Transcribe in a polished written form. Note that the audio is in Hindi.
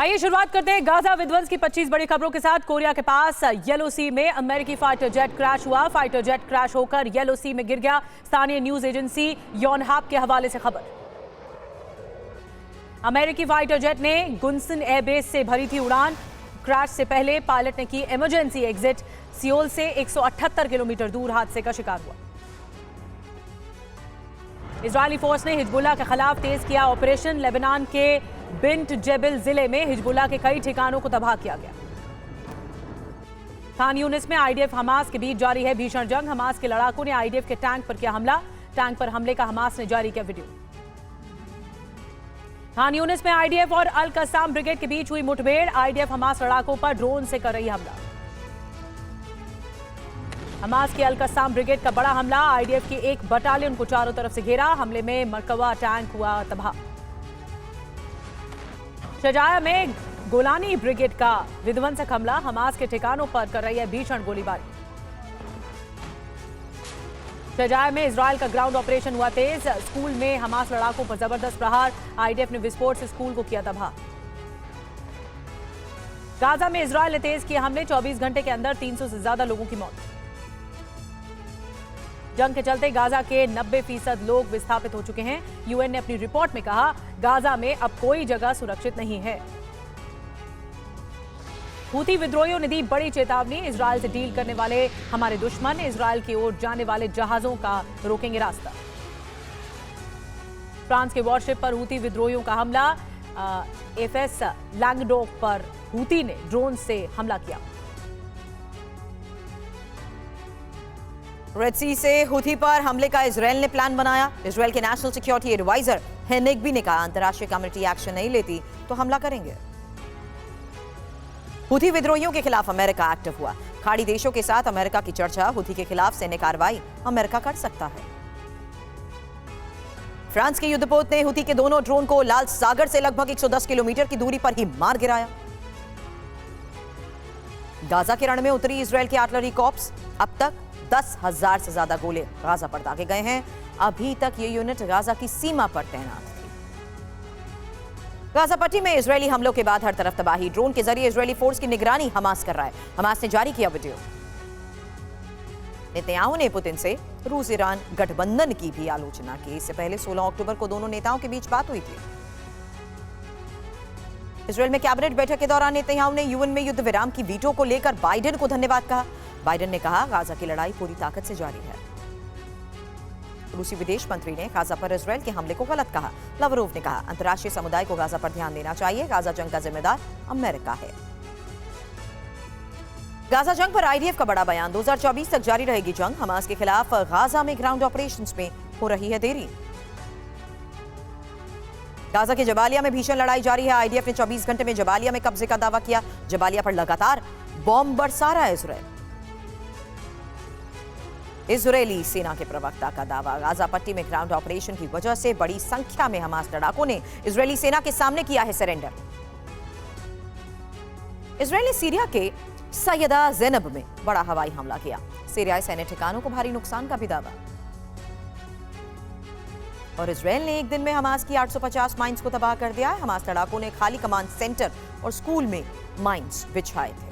आइए शुरुआत करते हैं गाजा विध्वंस की 25 बड़ी खबरों के साथ। कोरिया के पास येलो सी में अमेरिकी फाइटर जेट क्रैश हुआ। फाइटर जेट क्रैश होकर येलो सी में गिर गया। स्थानीय न्यूज एजेंसी योनहाप के हवाले से खबर। अमेरिकी फाइटर जेट ने गुनसन एयरबेस से भरी थी उड़ान। क्रैश से पहले पायलट ने की इमरजेंसी एग्जिट। सियोल से 178 किलोमीटर दूर हादसे का शिकार हुआ। इजरायली फोर्स ने हिजबुल्लाह के खिलाफ तेज किया ऑपरेशन। लेबनान के बिंट जेबिल जिले में हिजबुल्लाह के कई ठिकानों को तबाह किया गया। खान यूनिस में आईडीएफ हमास के बीच जारी है भीषण जंग। हमास के लड़ाकों ने आईडीएफ के टैंक पर किया हमला। टैंक पर हमले का हमास ने जारी किया वीडियो। खान यूनिस में आईडीएफ और अल कसाम ब्रिगेड के बीच हुई मुठभेड़। आईडीएफ हमास लड़ाकों पर ड्रोन से कर रही हमला। हमास की अल कसाम ब्रिगेड का बड़ा हमला। आईडीएफ की एक बटालियन को चारों तरफ से घेरा। हमले में मरकवा टैंक हुआ तबाह। शजाया में गोलानी ब्रिगेड का विध्वंसक हमला। हमास के ठिकानों पर कर रही है भीषण गोलीबारी। शजाया में इजरायल का ग्राउंड ऑपरेशन हुआ तेज। स्कूल में हमास लड़ाकों पर जबरदस्त प्रहार। आईडीएफ ने विस्फोट से स्कूल को किया तबाह। गाजा में इजरायल ने तेज किए हमले। 24 घंटे के अंदर 300 से ज्यादा लोगों की मौत। जंग के चलते गाजा के 90% लोग विस्थापित हो चुके हैं। यूएन ने अपनी रिपोर्ट में कहा, गाजा में अब कोई जगह सुरक्षित नहीं है। हूती विद्रोहियों ने दी बड़ी चेतावनी। इजरायल से डील करने वाले हमारे दुश्मन इजरायल की ओर जाने वाले जहाजों का रोकेंगे रास्ता। फ्रांस के वॉरशिप पर हूती विद्रोहियों का हमला। एफएस लैंगडोक पर हूती ने ड्रोन से हमला किया। रेड सी से हूथी पर हमले का इजरायल ने प्लान बनाया। इजरायल के नेशनल सिक्योरिटी एडवाइजर हेनेगबी ने कहा, अंतर्राष्ट्रीय कम्युनिटी एक्शन नहीं लेती तो हमला करेंगे। हूथी विद्रोहियों के खिलाफ अमेरिका एक्टिव हुआ। खाड़ी देशों के साथ अमेरिका की चर्चा। हूथी के खिलाफ सैन्य कार्रवाई अमेरिका कर सकता है। फ्रांस के युद्धपोत ने हूथी के दोनों ड्रोन को लाल सागर से लगभग 110 किलोमीटर की दूरी पर ही मार गिराया। गाजा के रण में उतरी इजरायल की आर्टिलरी कॉर्प्स। अब तक 10,000 से ज्यादा गोले गाजा पर दागे गए हैं। अभी तक ये यूनिट गाजा की सीमा पर तैनात थी। गाजा पट्टी में इजरायली हमलों के बाद हर तरफ तबाही। ड्रोन के जरिए इजरायली फोर्स की निगरानी हमास कर रहा है। हमास ने जारी किया वीडियो। नेतन्याहू ने पुतिन से रूस ईरान गठबंधन की भी आलोचना की। इससे पहले 16 अक्टूबर को दोनों नेताओं के बीच बात हुई थी। इजरायल में कैबिनेट बैठक के दौरान नेतन्याहू ने यूएन में युद्ध विराम की वीटो को लेकर बाइडेन को धन्यवाद कहा। बाइडेन ने कहा, गाजा की लड़ाई पूरी ताकत से जारी है। रूसी विदेश मंत्री ने गाजा पर इजरायल के हमले को गलत कहा। लावरोव ने कहा, अंतर्राष्ट्रीय समुदाय को गाजा पर ध्यान देना चाहिए। गाजा जंग का जिम्मेदार अमेरिका है। गाजा जंग पर आईडीएफ का बड़ा बयान। 2024 तक जारी रहेगी जंग। हमास के खिलाफ गाजा में ग्राउंड ऑपरेशंस में हो रही है देरी। गाजा के जबालिया में भीषण लड़ाई जारी है। आईडीएफ ने 24 घंटे में जबालिया में कब्जे का दावा किया। जबालिया पर लगातार बॉम्ब बरसा रहा है इजरायल। इजरायली सेना के प्रवक्ता का दावा, गाजा पट्टी में ग्राउंड ऑपरेशन की वजह से बड़ी संख्या में हमास लड़ाकों ने इजरायली सेना के सामने किया है सरेंडर। इजरायल ने सीरिया के सैयदा ज़ैनब में बड़ा हवाई हमला किया। सीरियाई सैन्य ठिकानों को भारी नुकसान का भी दावा। और इजरायल ने एक दिन में हमास की 850 माइंस को तबाह कर दिया है। हमास लड़ाकों ने खाली कमांड सेंटर और स्कूल में माइंस बिछाए थे।